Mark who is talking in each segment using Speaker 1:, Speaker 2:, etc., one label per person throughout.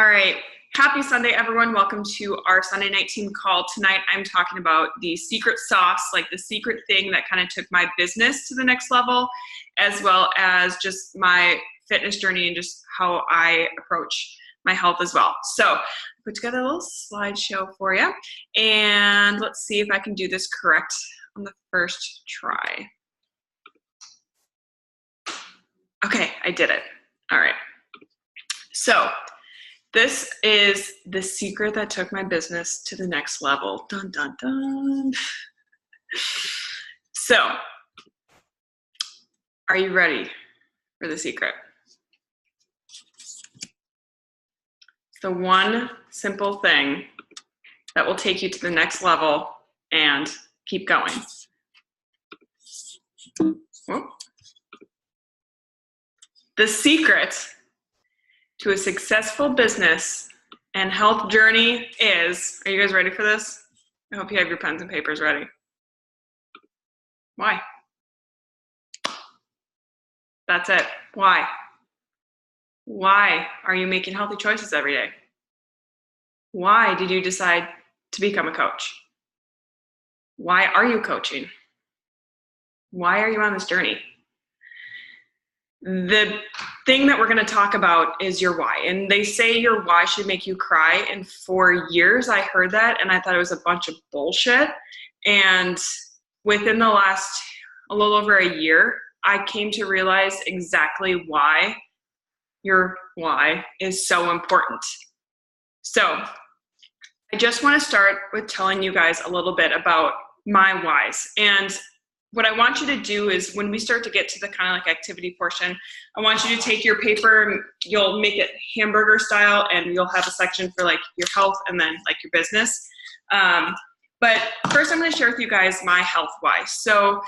Speaker 1: All right. Happy Sunday, everyone. Welcome to our Sunday night team call. Tonight, I'm talking about the secret sauce, like the secret thing that kind of took my business to the next level, as well as just my fitness journey and just how I approach my health as well. So I put together a little slideshow for you, and let's see if I can do this correct on the first try. Okay, I did it. All right. So this is the secret that took my business to the next level. Dun, dun, dun. So, are you ready for the secret? It's the one simple thing that will take you to the next level and keep going. Oh. The secret to a successful business and health journey is, are you guys ready for this? I hope you have your pens and papers ready. Why? That's it. Why? Why are you making healthy choices every day? Why did you decide to become a coach? Why are you coaching? Why are you on this journey? The thing that we're going to talk about is your why. And they say your why should make you cry. And for years, I heard that and I thought it was a bunch of bullshit. And within the last a little over a year, I came to realize exactly why your why is so important. So I just want to start with telling you guys a little bit about my whys. And what I want you to do is when we start to get to the kind of like activity portion, I want you to take your paper and you'll make it hamburger style and you'll have a section for like your health and then like your business. But first I'm going to share with you guys my health why. So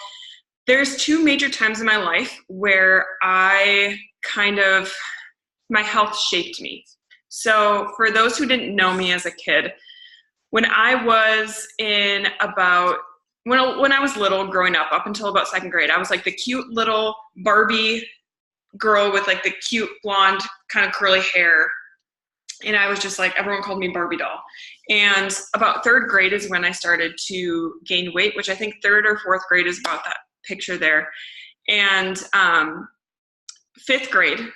Speaker 1: there's two major times in my life where my health shaped me. So for those who didn't know me as a kid, when I was in about when I was little, growing up until about second grade, I was like the cute little Barbie girl with like the cute blonde kind of curly hair. And I was just like, everyone called me Barbie doll. And about third grade is when I started to gain weight, which I think third or fourth grade is about that picture there. And fifth and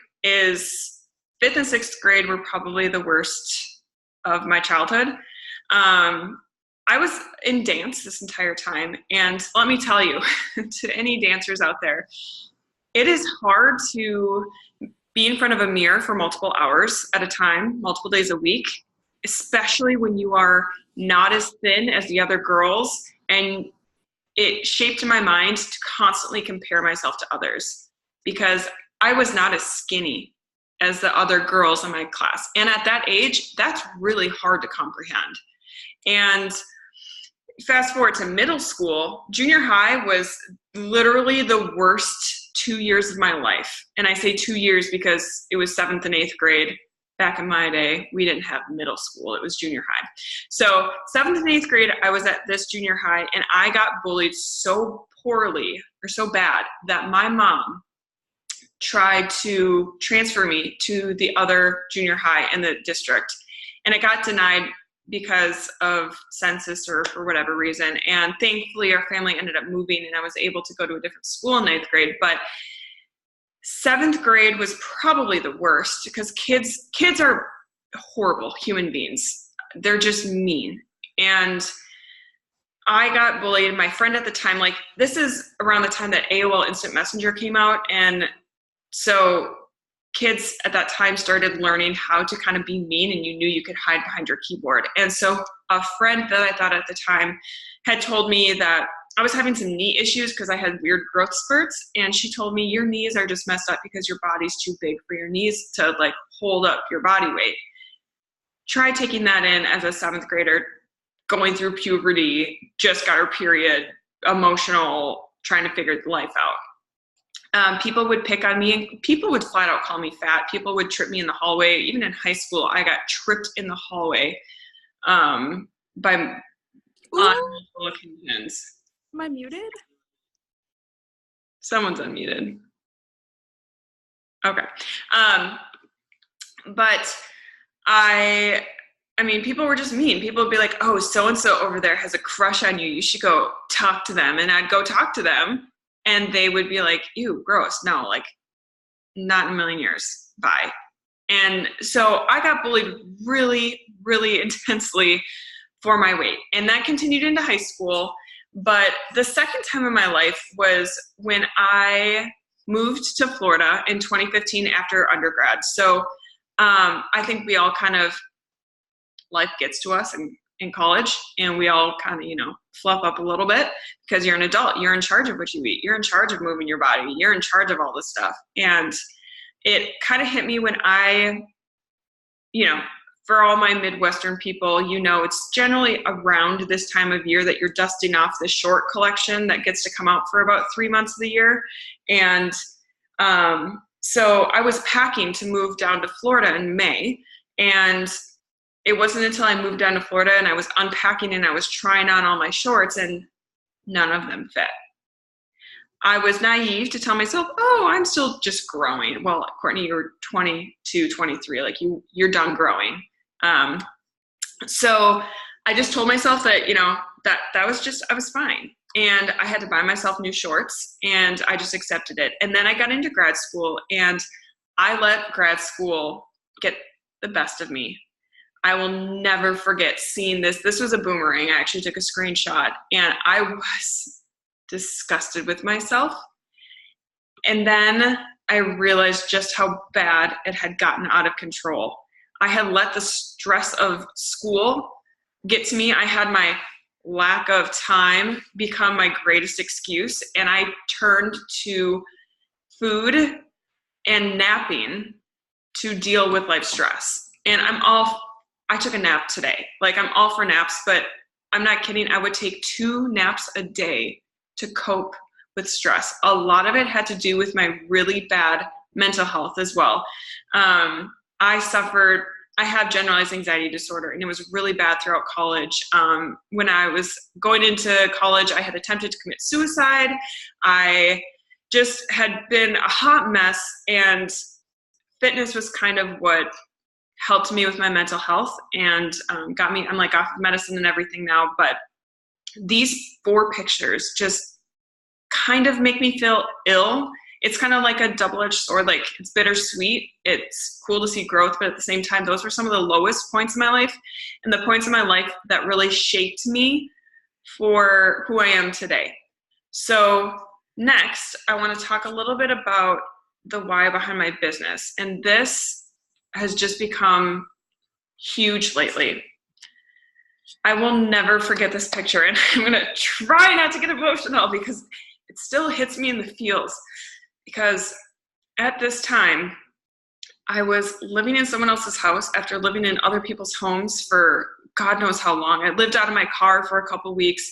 Speaker 1: sixth grade were probably the worst of my childhood. I was in dance this entire time, and let me tell you, to any dancers out there, it is hard to be in front of a mirror for multiple hours at a time, multiple days a week, especially when you are not as thin as the other girls, and it shaped my mind to constantly compare myself to others because I was not as skinny as the other girls in my class. And at that age, that's really hard to comprehend. And fast forward to middle school, junior high was literally the worst 2 years of my life. And I say 2 years because it was 7th and 8th grade. Back in my day, we didn't have middle school. It was junior high. So 7th and 8th grade, I was at this junior high and I got bullied so poorly or so bad that my mom tried to transfer me to the other junior high in the district. And it got denied because of census or for whatever reason. And thankfully our family ended up moving and I was able to go to a different school in 9th grade. But 7th grade was probably the worst because kids are horrible human beings. They're just mean. And I got bullied. My friend at the time, like this is around the time that AOL Instant Messenger came out. And so kids at that time started learning how to kind of be mean and you knew you could hide behind your keyboard. And so a friend that I thought at the time had told me that I was having some knee issues because I had weird growth spurts. And she told me your knees are just messed up because your body's too big for your knees to like hold up your body weight. Try taking that in as a 7th grader, going through puberty, just got her period, emotional, trying to figure life out. People would pick on me and people would flat out call me fat. People would trip me in the hallway. Even in high school, I got tripped in the hallway by multiple occasions.
Speaker 2: Am I muted?
Speaker 1: Someone's unmuted. Okay. But I mean, people were just mean. People would be like, oh, so-and-so over there has a crush on you. You should go talk to them. And I'd go talk to them and they would be like, ew, gross. No, like not in a million years. Bye. And so I got bullied really, really intensely for my weight. And that continued into high school. But the second time in my life was when I moved to Florida in 2015 after undergrad. So I think we all kind of, life gets to us in college, and we all kind of, fluff up a little bit because you're an adult. You're in charge of what you eat. You're in charge of moving your body. You're in charge of all this stuff. And it kind of hit me when for all my Midwestern people, it's generally around this time of year that you're dusting off the short collection that gets to come out for about 3 months of the year. And so I was packing to move down to Florida in May, and it wasn't until I moved down to Florida and I was unpacking and I was trying on all my shorts and none of them fit. I was naive to tell myself, oh, I'm still just growing. Well, Courtney, you're 22, 23, like you're done growing. So I just told myself that, that was just, I was fine. And I had to buy myself new shorts and I just accepted it. And then I got into grad school and I let grad school get the best of me. I will never forget seeing this. This was a boomerang. I actually took a screenshot and I was disgusted with myself. And then I realized just how bad it had gotten out of control. I had let the stress of school get to me. I had my lack of time become my greatest excuse. And I turned to food and napping to deal with life stress. And I took a nap today. Like, I'm all for naps, but I'm not kidding. I would take 2 naps a day to cope with stress. A lot of it had to do with my really bad mental health as well. I have generalized anxiety disorder, and it was really bad throughout college. When I was going into college, I had attempted to commit suicide. I just had been a hot mess, and fitness was kind of what helped me with my mental health and got me, I'm like off of medicine and everything now, but these 4 pictures just kind of make me feel ill. It's kind of like a double-edged sword. Like, it's bittersweet. It's cool to see growth, but at the same time, those were some of the lowest points in my life and the points in my life that really shaped me for who I am today. So next, I want to talk a little bit about the why behind my business. And this has just become huge lately. I will never forget this picture, and I'm going to try not to get emotional because it still hits me in the feels. Because at this time, I was living in someone else's house after living in other people's homes for God knows how long. I lived out of my car for a couple of weeks.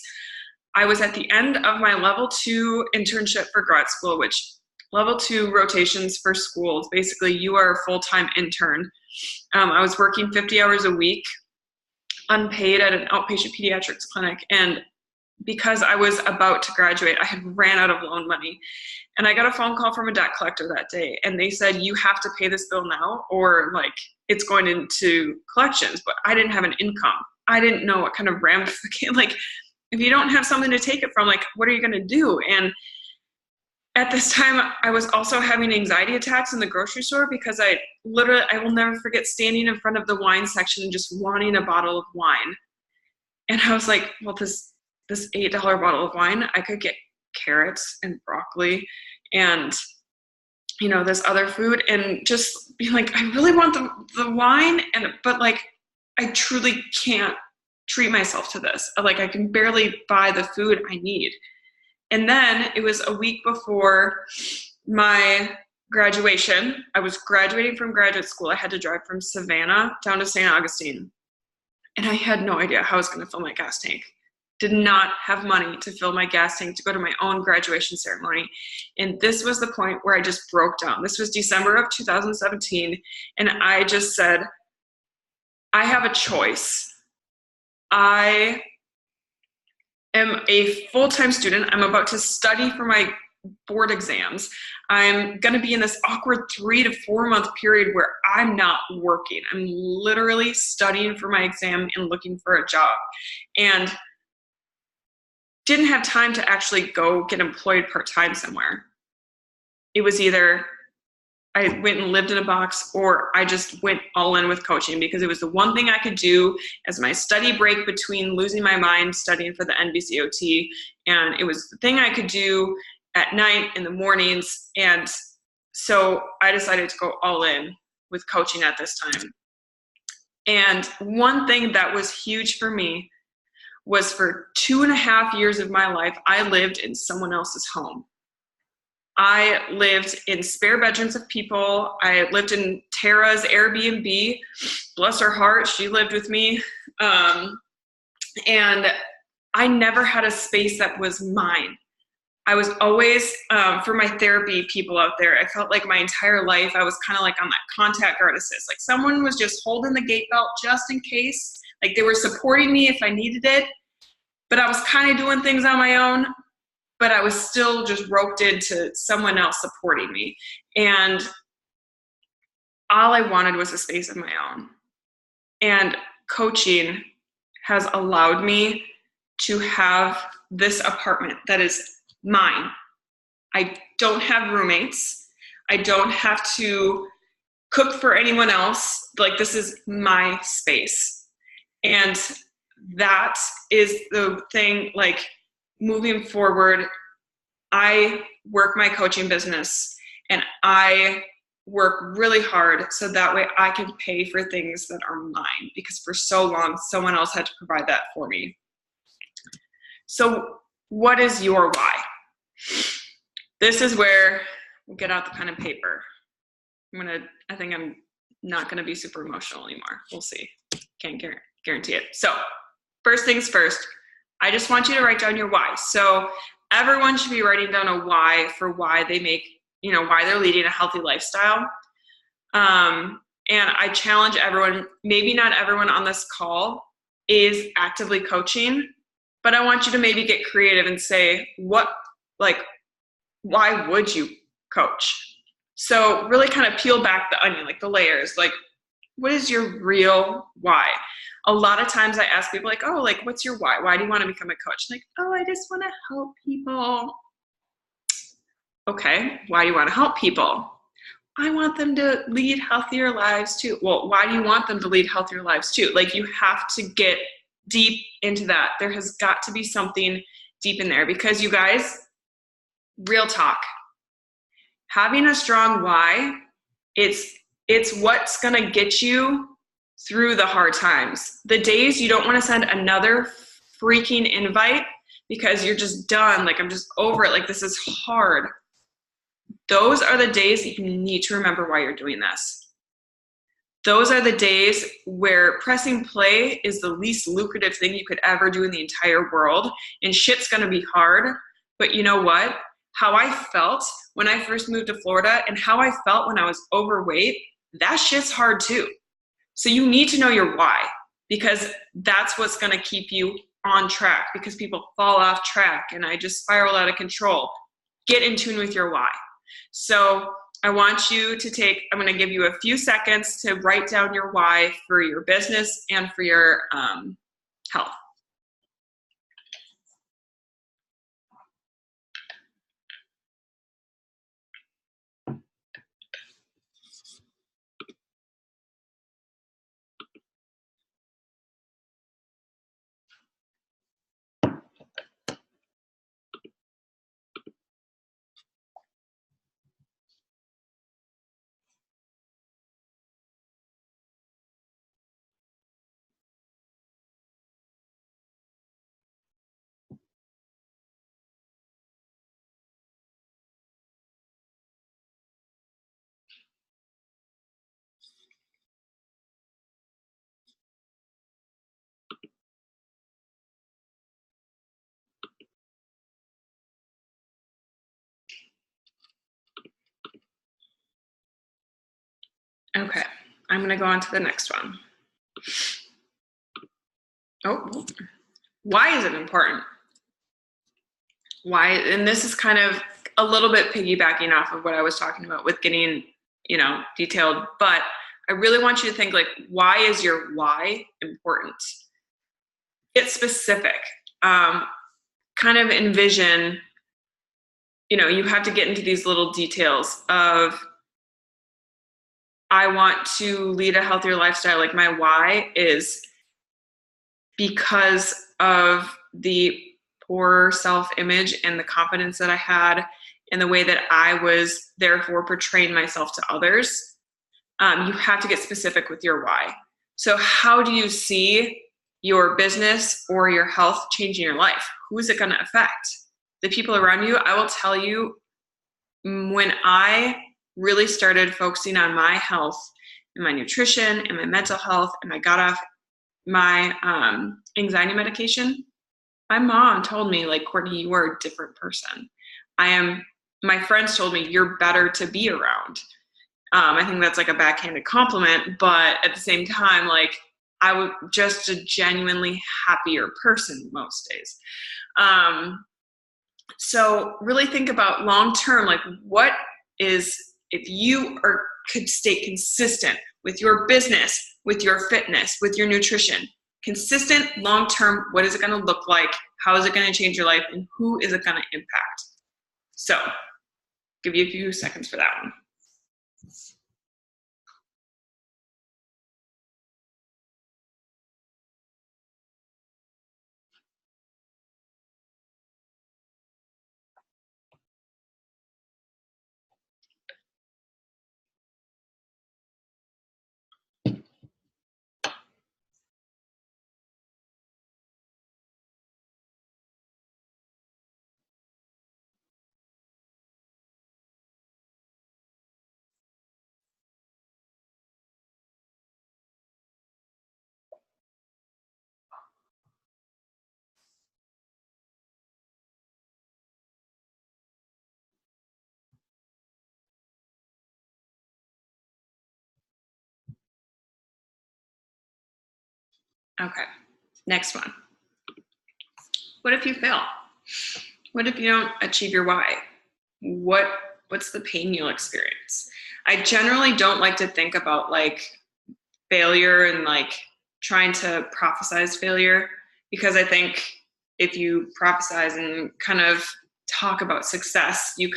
Speaker 1: I was at the end of my level 2 internship for grad school, which level 2 rotations for schools. Basically, you are a full-time intern. I was working 50 hours a week, unpaid, at an outpatient pediatrics clinic. And because I was about to graduate, I had ran out of loan money. And I got a phone call from a debt collector that day. And they said, you have to pay this bill now or like it's going into collections. But I didn't have an income. I didn't know what kind of ramification, like if you don't have something to take it from, like what are you going to do? And at this time, I was also having anxiety attacks in the grocery store because I will never forget standing in front of the wine section and just wanting a bottle of wine. And I was like, well, this $8 bottle of wine, I could get carrots and broccoli and, this other food, and just be like, I really want the wine. But like, I truly can't treat myself to this. Like, I can barely buy the food I need. And then it was a week before my graduation. I was graduating from graduate school. I had to drive from Savannah down to St. Augustine. And I had no idea how I was going to fill my gas tank. Did not have money to fill my gas tank to go to my own graduation ceremony. And this was the point where I just broke down. This was December of 2017. And I just said, I have a choice. I am a full-time student. I'm about to study for my board exams. I'm going to be in this awkward 3 to 4 month period where I'm not working. I'm literally studying for my exam and looking for a job, and didn't have time to actually go get employed part-time somewhere. It was either I went and lived in a box, or I just went all in with coaching because it was the one thing I could do as my study break between losing my mind studying for the NBCOT. And it was the thing I could do at night, in the mornings. And so I decided to go all in with coaching at this time. And one thing that was huge for me was for 2.5 years of my life, I lived in someone else's home. I lived in spare bedrooms of people. I lived in Tara's Airbnb. Bless her heart, she lived with me. And I never had a space that was mine. I was always, for my therapy people out there, I felt like my entire life I was kind of like on that contact guard assist. Like someone was just holding the gate belt just in case. Like they were supporting me if I needed it. But I was kind of doing things on my own. But I was still just roped into someone else supporting me. And all I wanted was a space of my own. And coaching has allowed me to have this apartment that is mine. I don't have roommates. I don't have to cook for anyone else. Like, this is my space. And that is the thing, like, moving forward, I work my coaching business and I work really hard so that way I can pay for things that are mine, because for so long, someone else had to provide that for me. So what is your why? This is where we'll get out the pen and paper. I think I'm not gonna be super emotional anymore. We'll see. Can't guarantee it. So first things first, I just want you to write down your why. So everyone should be writing down a why for why they make, why they're leading a healthy lifestyle. And I challenge everyone, maybe not everyone on this call is actively coaching, but I want you to maybe get creative and say, why would you coach? So really kind of peel back the onion, like the layers, like what is your real why? A lot of times I ask people like, what's your why? Why do you want to become a coach? Like, I just want to help people. Okay, why do you want to help people? I want them to lead healthier lives too. Well, why do you want them to lead healthier lives too? Like, you have to get deep into that. There has got to be something deep in there, because you guys, real talk, having a strong why, it's what's going to get you through the hard times. The days you don't want to send another freaking invite because you're just done, like I'm just over it, like this is hard. Those are the days that you need to remember why you're doing this. Those are the days where pressing play is the least lucrative thing you could ever do in the entire world, and shit's gonna be hard. But you know what? How I felt when I first moved to Florida and how I felt when I was overweight, that shit's hard too. So you need to know your why, because that's what's going to keep you on track, because people fall off track and I just spiral out of control. Get in tune with your why. So I want you to I'm going to give you a few seconds to write down your why for your business and for your health. Okay, I'm going to go on to the next one. Oh, why is it important? Why? And this is kind of a little bit piggybacking off of what I was talking about with getting, detailed, but I really want you to think, like, why is your why important? Get specific. Kind of envision, you have to get into these little details of, I want to lead a healthier lifestyle. Like, my why is because of the poor self-image and the confidence that I had and the way that I was therefore portraying myself to others. You have to get specific with your why. So how do you see your business or your health changing your life? Who is it going to affect? The people around you. I will tell you, when I really started focusing on my health and my nutrition and my mental health, and I got off my anxiety medication, my mom told me, like, Courtney, you are a different person. My friends told me, you're better to be around. I think that's like a backhanded compliment, but at the same time, like, I was just a genuinely happier person most days. So really think about long-term, like, what is, if you could stay consistent with your business, with your fitness, with your nutrition, consistent long-term, what is it going to look like? How is it going to change your life? And who is it going to impact? So give you a few seconds for that one. Okay, next one. What if you fail? What if you don't achieve your why? What's the pain you'll experience? I generally don't like to think about, like, failure and, like, trying to prophesize failure, because I think if you prophesize and kind of talk about success, you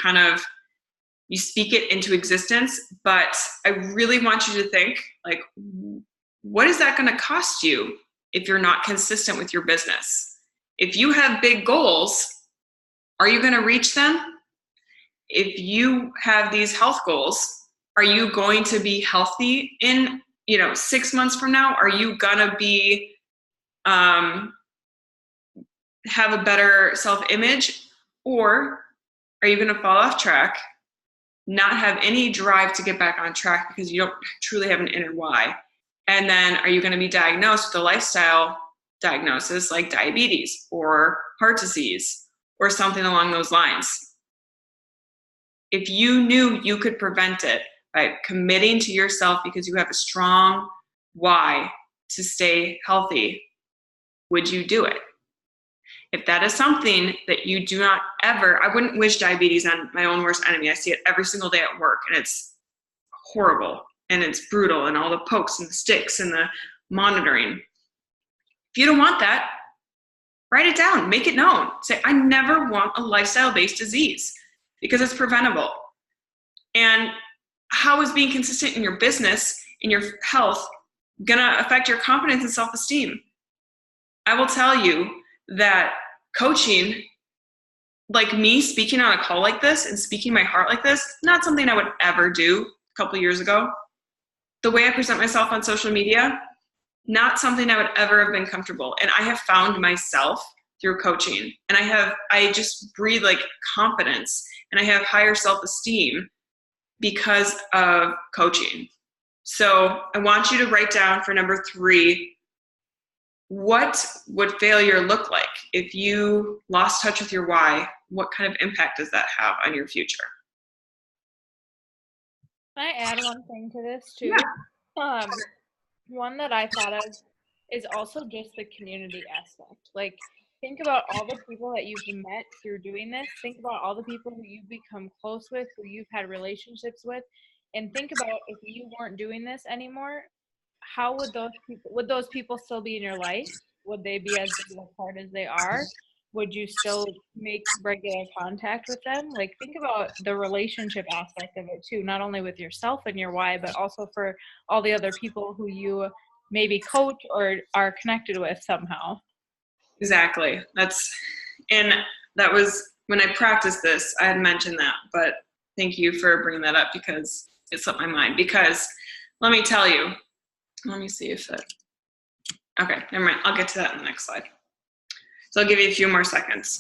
Speaker 1: speak it into existence. But I really want you to think, like, what is that going to cost you if you're not consistent with your business? If you have big goals, are you going to reach them? If you have these health goals, are you going to be healthy in 6 months from now? Are you going to be have a better self-image? Or are you going to fall off track, not have any drive to get back on track because you don't truly have an inner why? And then are you going to be diagnosed with a lifestyle diagnosis like diabetes or heart disease or something along those lines? If you knew you could prevent it by committing to yourself because you have a strong why to stay healthy, would you do it? If that is something that you do not ever, I wouldn't wish diabetes on my own worst enemy. I see it every single day at work, and it's horrible, and it's brutal, and all the pokes and the sticks and the monitoring. If you don't want that, write it down, make it known. Say, I never want a lifestyle-based disease because it's preventable. And how is being consistent in your business, in your health, gonna affect your confidence and self-esteem? I will tell you that coaching, like me speaking on a call like this and speaking my heart like this, not something I would ever do a couple years ago. The way I present myself on social media, not something I would ever have been comfortable. And I have found myself through coaching. And I just breathe like confidence, and I have higher self-esteem because of coaching. So I want you to write down for number 3, what would failure look like? If you lost touch with your why, what kind of impact does that have on your future?
Speaker 2: Can I add one thing to this too?
Speaker 1: Yeah.
Speaker 2: One that I thought of is also just the community aspect. Like, think about all the people that you've met through doing this. Think about all the people who you've become close with, who you've had relationships with, and think about if you weren't doing this anymore, how would those people still be in your life? Would they be as big of a part as they are? Would you still make regular contact with them? Like, think about the relationship aspect of it too, not only with yourself and your why, but also for all the other people who you maybe coach or are connected with somehow.
Speaker 1: Exactly. And that was when I practiced this, I had mentioned that, but thank you for bringing that up because it slipped my mind. Because let me tell you, let me see if okay, never mind. I'll get to that in the next slide. So I'll give you a few more seconds.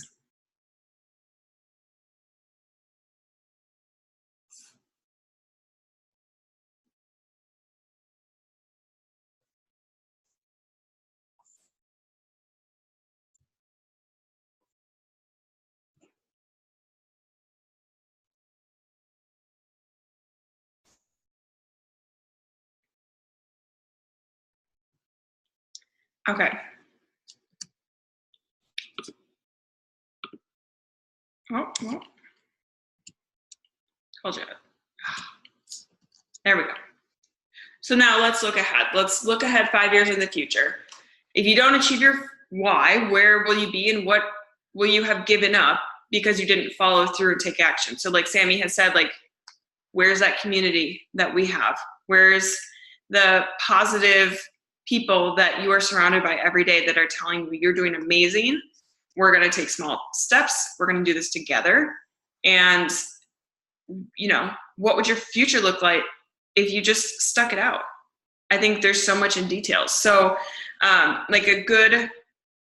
Speaker 1: Okay. Oh, hold you. There we go. So now let's look ahead. Let's look ahead 5 years in the future. If you don't achieve your why, where will you be and what will you have given up because you didn't follow through and take action? So like Sammy has said, like, where's that community that we have? Where's the positive people that you are surrounded by every day that are telling you you're doing amazing? We're going to take small steps. We're going to do this together. And, you know, what would your future look like if you just stuck it out? I think there's so much in details. So like a good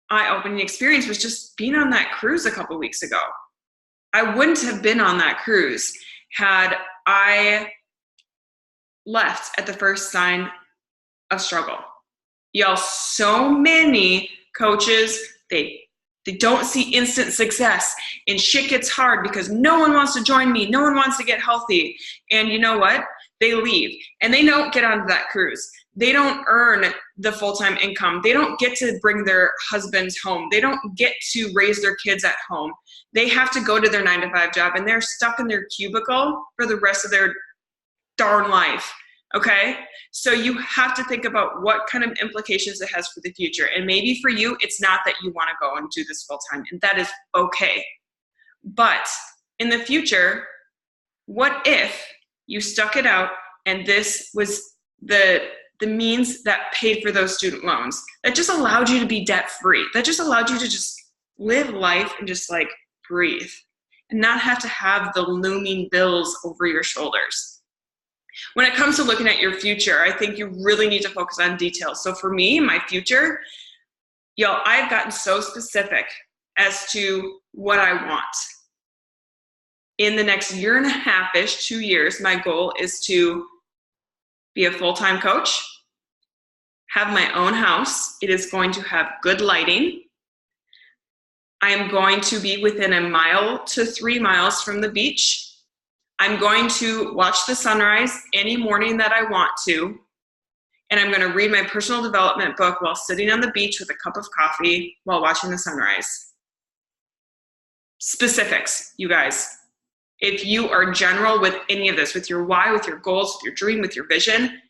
Speaker 1: eye-opening experience was just being on that cruise a couple weeks ago. I wouldn't have been on that cruise had I left at the first sign of struggle. Y'all, so many coaches, they don't see instant success and shit gets hard because no one wants to join me. No one wants to get healthy. And you know what? They leave and they don't get onto that cruise. They don't earn the full-time income. They don't get to bring their husbands home. They don't get to raise their kids at home. They have to go to their 9-to-5 job and they're stuck in their cubicle for the rest of their darn life. Okay? So you have to think about what kind of implications it has for the future. And maybe for you, it's not that you want to go and do this full time, and that is okay. But in the future, what if you stuck it out and this was the means that paid for those student loans, that just allowed you to be debt free, that just allowed you to just live life and just like breathe and not have to have the looming bills over your shoulders? When it comes to looking at your future, I think you really need to focus on details. So for me, my future, y'all, I've gotten so specific as to what I want. In the next year and a half-ish, 2 years, my goal is to be a full-time coach, have my own house. It is going to have good lighting. I am going to be within 1 mile to 3 miles from the beach. I'm going to watch the sunrise any morning that I want to. And I'm going to read my personal development book while sitting on the beach with a cup of coffee while watching the sunrise. Specifics, you guys. If you are general with any of this, with your why, with your goals, with your dream, with your vision,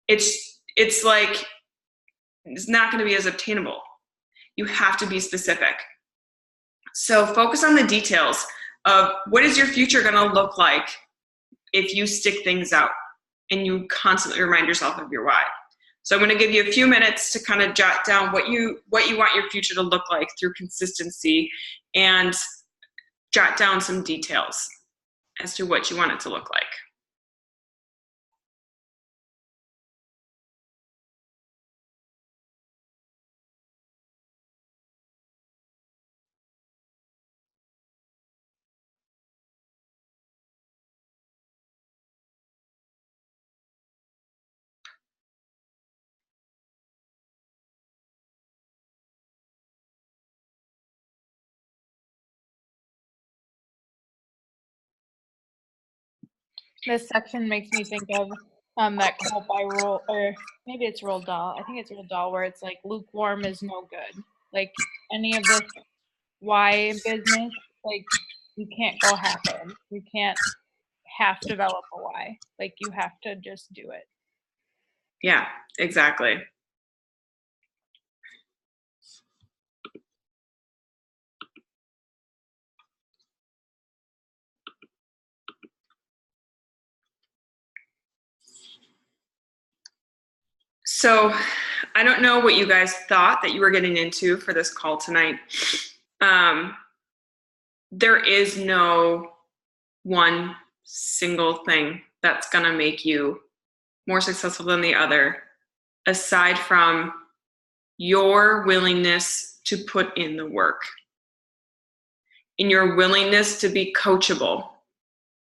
Speaker 1: it's like, it's not going to be as obtainable. You have to be specific. So focus on the details of what is your future going to look like if you stick things out and you constantly remind yourself of your why. So I'm going to give you a few minutes to kind of jot down what you want your future to look like through consistency, and jot down some details as to what you want it to look like.
Speaker 2: This section makes me think of that quote by Roald, or maybe it's Roald Dahl. I think it's Roald Dahl, where it's like lukewarm is no good. Like any of this why business, like you can't go half in. You can't half develop a why. Like you have to just do it.
Speaker 1: Yeah, exactly. So I don't know what you guys thought that you were getting into for this call tonight. There is no one single thing that's going to make you more successful than the other, aside from your willingness to put in the work, in your willingness to be coachable,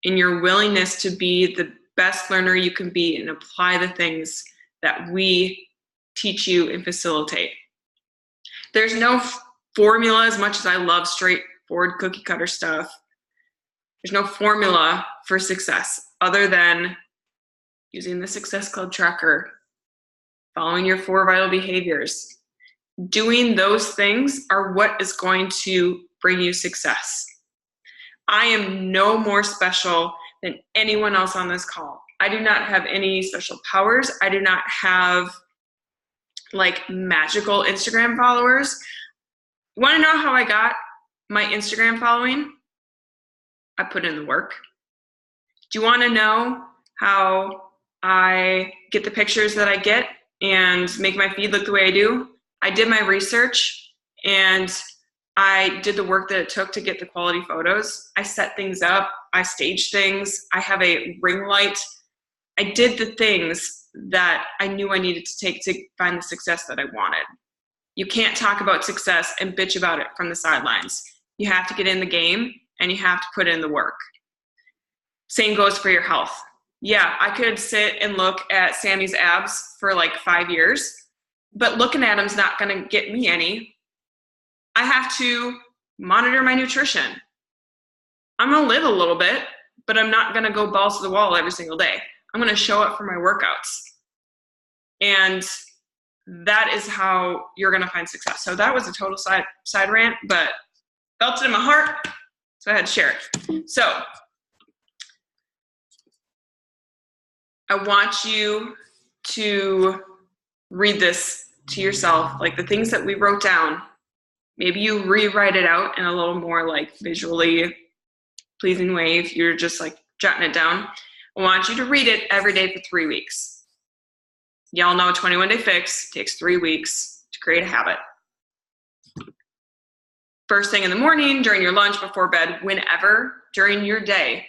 Speaker 1: in your willingness to be the best learner you can be and apply the things that we teach you and facilitate. There's no formula. As much as I love straightforward cookie cutter stuff, there's no formula for success other than using the Success Club tracker, following your 4 vital behaviors. Doing those things are what is going to bring you success. I am no more special than anyone else on this call. I do not have any special powers. I do not have like magical Instagram followers. You want to know how I got my Instagram following? I put in the work. Do you want to know how I get the pictures that I get and make my feed look the way I do? I did my research and I did the work that it took to get the quality photos. I set things up. I staged things. I have a ring light. I did the things that I knew I needed to take to find the success that I wanted. You can't talk about success and bitch about it from the sidelines. You have to get in the game and you have to put in the work. Same goes for your health. Yeah, I could sit and look at Sammy's abs for like 5 years, but looking at him's not going to get me any. I have to monitor my nutrition. I'm going to live a little bit, but I'm not going to go balls to the wall every single day. I'm going to show up for my workouts. And that is how you're going to find success. So that was a total side rant, but felt it in my heart, so I had to share it. So I want you to read this to yourself, like the things that we wrote down. Maybe you rewrite it out in a little more like visually pleasing way if you're just like jotting it down. I want you to read it every day for 3 weeks. Y'all know a 21-day fix takes 3 weeks to create a habit. First thing in the morning, during your lunch, before bed, whenever during your day,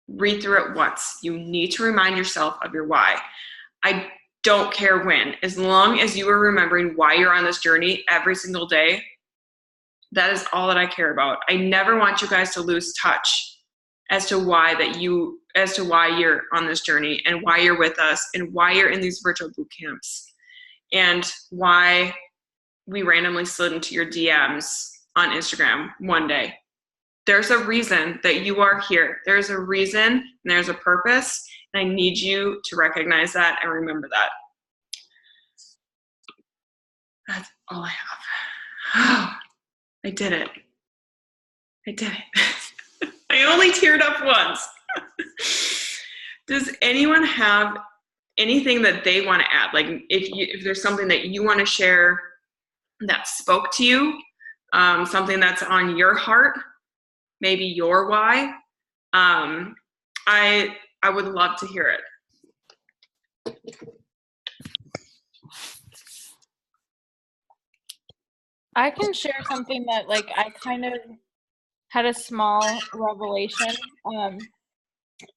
Speaker 1: read through it once. You need to remind yourself of your why. I don't care when, as long as you are remembering why you're on this journey every single day, that is all that I care about. I never want you guys to lose touch as to why you're on this journey and why you're with us and why you're in these virtual boot camps and why we randomly slid into your DMs on Instagram one day. There's a reason that you are here. There's a reason and there's a purpose, and I need you to recognize that and remember that. That's all I have. I did it. I only teared up once. Does anyone have anything that they want to add? Like if there's something that you want to share that spoke to you, something that's on your heart, maybe your why, I would love to hear it.
Speaker 2: I can share something that like I kind of had a small revelation, and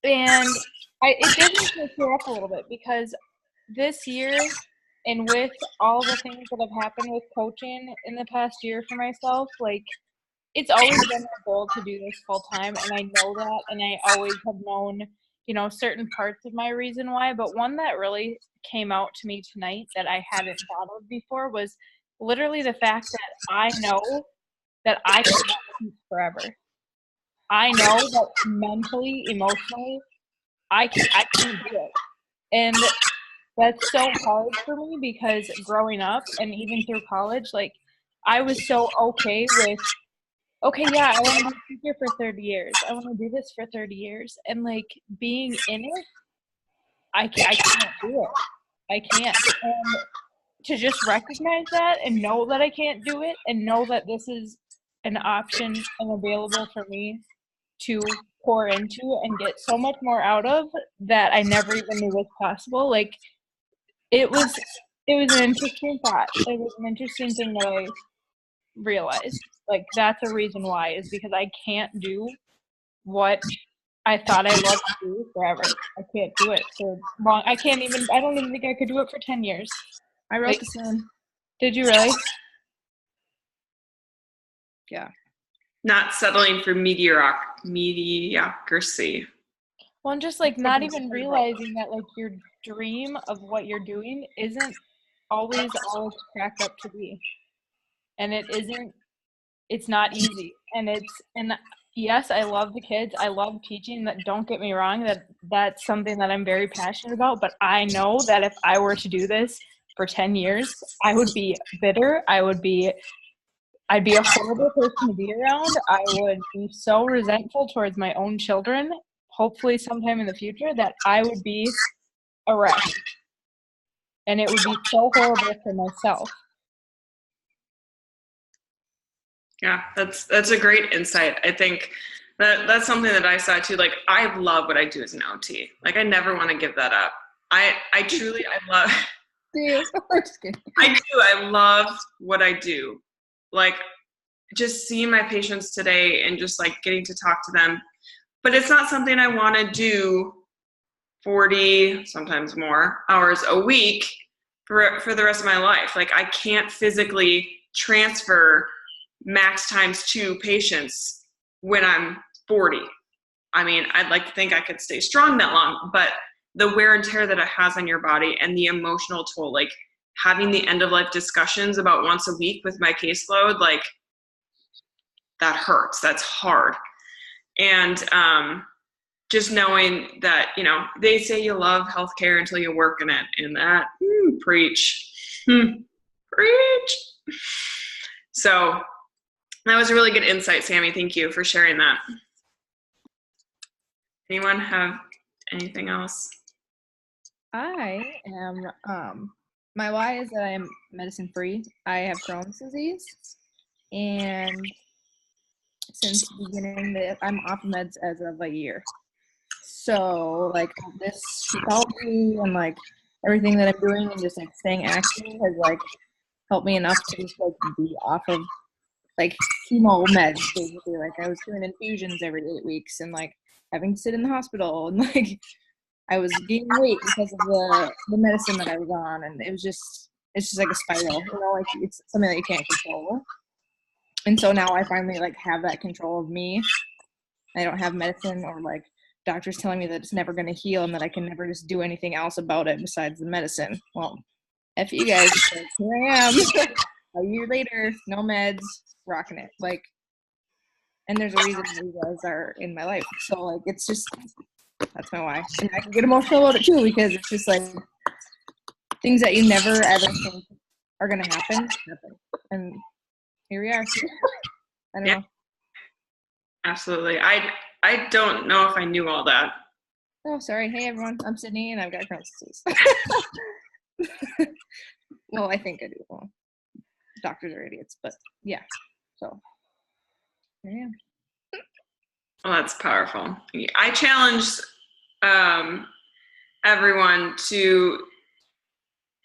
Speaker 2: it did make me tear up a little bit because this year, and with all the things that have happened with coaching in the past year for myself, like it's always been my goal to do this full time, and I know that, and I always have known, certain parts of my reason why. But one that really came out to me tonight that I hadn't thought of before was literally the fact that I know that I cannot teach forever. I know that mentally, emotionally, I can't do it. And that's so hard for me because growing up and even through college, like I was so okay with okay, yeah, I want to be here for 30 years. I want to do this for 30 years. And like being in it, I can't do it. I can't. And to just recognize that and know that I can't do it and know that this is an option and available for me to pour into and get so much more out of that I never even knew was possible. Like it was an interesting thought. It was an interesting thing that I realized. Like that's a reason why is because I can't do what I thought I loved to do forever. I can't do it for long. I don't even think I could do it for 10 years.
Speaker 3: I wrote
Speaker 2: Like,
Speaker 3: this in.
Speaker 2: did you really?
Speaker 3: Yeah.
Speaker 1: Not settling for mediocrity.
Speaker 2: Well, and just like not even realizing that like your dream of what you're doing isn't always all it's cracked up to be. And it's not easy. And yes, I love the kids. I love teaching. That don't get me wrong, that's something that I'm very passionate about, but I know that if I were to do this for 10 years, I would be bitter. I'd be a horrible person to be around. I would be so resentful towards my own children, hopefully sometime in the future, that I would be a wreck. And it would be so horrible for myself.
Speaker 1: Yeah, that's a great insight. I think that's something that I saw too. Like I love what I do as an OT. Like I never want to give that up. I love I do. I love what I do. Like just seeing my patients today and just like getting to talk to them. But it's not something I want to do 40, sometimes more hours a week for the rest of my life. Like I can't physically transfer max times 2 patients when I'm 40. I mean, I'd like to think I could stay strong that long, but the wear and tear that it has on your body and the emotional toll, like having the end of life discussions about once a week with my caseload, like that hurts. That's hard. And just knowing that, you know, they say you love healthcare until you work in it, and that, preach. Preach. So that was a really good insight, Sammy. Thank you for sharing that. Anyone have anything else?
Speaker 3: I am, my why is that I am medicine free. I have Crohn's disease, and since the beginning that I'm off meds as of a year. So like this psychology and like everything that I'm doing and just like staying active has like helped me enough to just like be off of like chemo meds basically. Like I was doing infusions every 8 weeks and like having to sit in the hospital and like I was gaining weight because of the medicine that I was on, and it's just like a spiral, you know, like it's something that you can't control. And so now I finally like have that control of me. I don't have medicine or like doctors telling me that it's never going to heal and that I can never just do anything else about it besides the medicine. Well, F you guys, like, here I am a year later, no meds, rocking it. Like, and there's a reason that you guys are in my life. So like, it's just, that's my why. And I can get emotional about it too, because it's just like things that you never ever think are going to happen. And here we are. I don't know.
Speaker 1: Absolutely. I don't know if I knew all that.
Speaker 3: Oh, sorry. Hey, everyone. I'm Sydney, and I've got Crohn's disease. Well, I think I do. Well, doctors are idiots, but yeah. So, there I am.
Speaker 1: Well, that's powerful. I challenged everyone to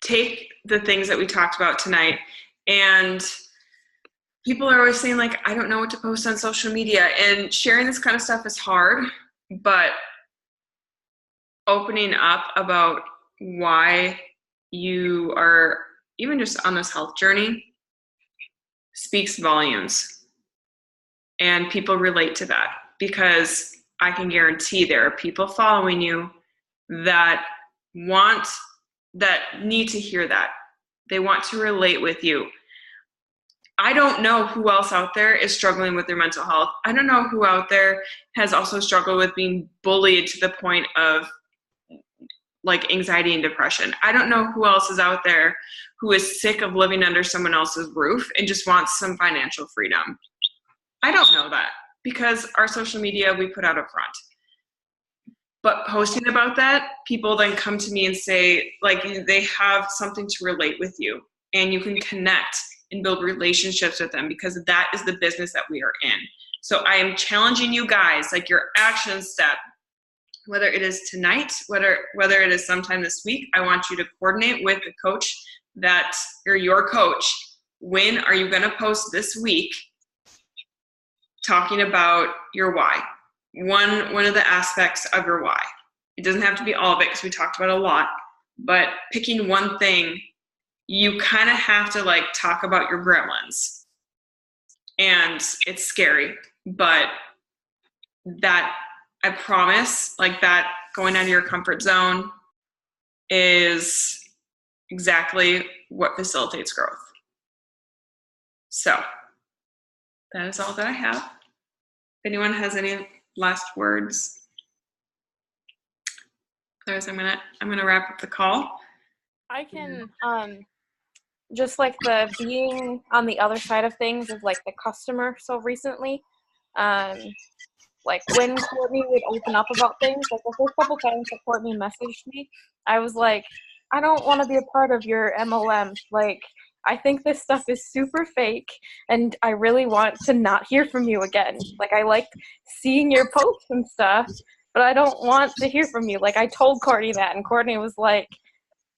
Speaker 1: take the things that we talked about tonight, and people are always saying like, I don't know what to post on social media, and sharing this kind of stuff is hard, but opening up about why you are even just on this health journey speaks volumes, and people relate to that, because I can guarantee there are people following you that need to hear that. They want to relate with you. I don't know who else out there is struggling with their mental health. I don't know who out there has also struggled with being bullied to the point of like anxiety and depression. I don't know who else is out there who is sick of living under someone else's roof and just wants some financial freedom. I don't know that because our social media we put out up front. But posting about that, people then come to me and say, like, they have something to relate with you and you can connect and build relationships with them because that is the business that we are in. So I am challenging you guys, like your action step, whether it is tonight, whether it is sometime this week, I want you to coordinate with the coach or your coach. When are you going to post this week talking about your why? One of the aspects of your why. It doesn't have to be all of it because we talked about a lot, but picking one thing, you kind of have to like talk about your gremlins. And it's scary, but that I promise, like that going out of your comfort zone is exactly what facilitates growth. So that is all that I have. If anyone has any last words, otherwise I'm gonna wrap up the call.
Speaker 4: I can just like the being on the other side of things of like the customer so recently, like when Courtney would open up about things, like the first couple times that Courtney messaged me, I was like, I don't want to be a part of your MLM. Like, I think this stuff is super fake and I really want to not hear from you again. Like, I like seeing your posts and stuff, but I don't want to hear from you. Like, I told Courtney that and Courtney was like,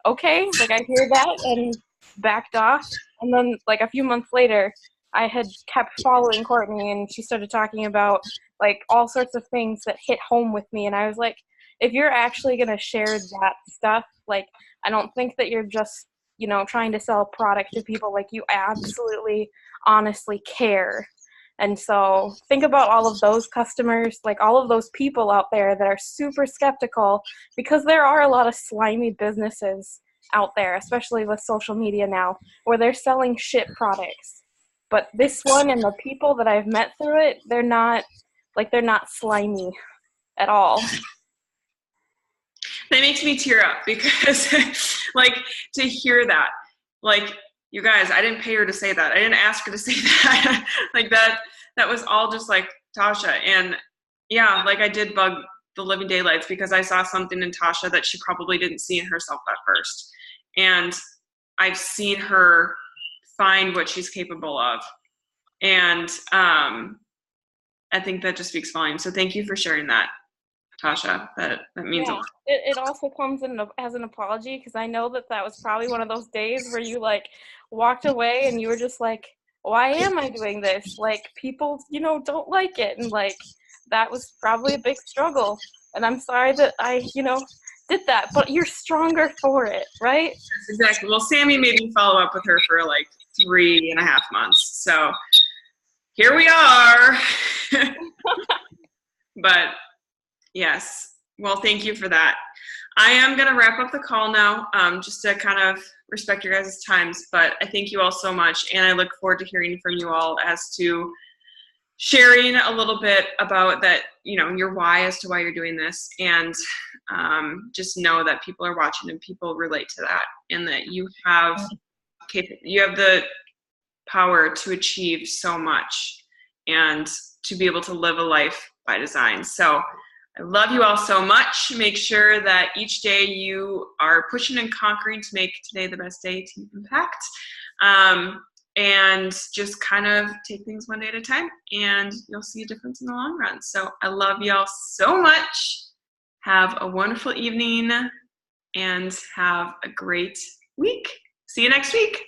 Speaker 4: okay, like I hear that, and backed off. And then like a few months later, I had kept following Courtney and she started talking about like all sorts of things that hit home with me. And I was like, if you're actually going to share that stuff, like, I don't think that you're just, you know, trying to sell a product to people. Like, you absolutely honestly care. And so think about all of those customers, like all of those people out there that are super skeptical, because there are a lot of slimy businesses out there, especially with social media now, where they're selling shit products. But this one and the people that I've met through it, they're not slimy at all.
Speaker 1: That makes me tear up because like to hear that, like, you guys, I didn't pay her to say that. I didn't ask her to say that. Like that was all just like Tasha. And yeah, like I did bug the living daylights because I saw something in Tasha that she probably didn't see in herself at first. And I've seen her find what she's capable of. And I think that just speaks volumes. So thank you for sharing that, Tasha. That means a lot.
Speaker 4: It also comes in as an apology, because I know that was probably one of those days where you like walked away and you were just like, why am I doing this? Like, people, you know, don't like it. And like, that was probably a big struggle. And I'm sorry that I, you know, did that, but you're stronger for it, right?
Speaker 1: Exactly. Well, Sammy made me follow up with her for like 3.5 months. So here we are. But yes. Well, thank you for that. I am going to wrap up the call now, just to kind of respect your guys' times. But I thank you all so much. And I look forward to hearing from you all as to sharing a little bit about that, you know, your why as to why you're doing this. And just know that people are watching and people relate to that, and that you have the power to achieve so much and to be able to live a life by design. So I love you all so much. Make sure that each day you are pushing and conquering to make today the best day to impact. And just kind of take things one day at a time, and you'll see a difference in the long run. So I love y'all so much. Have a wonderful evening and have a great week. See you next week.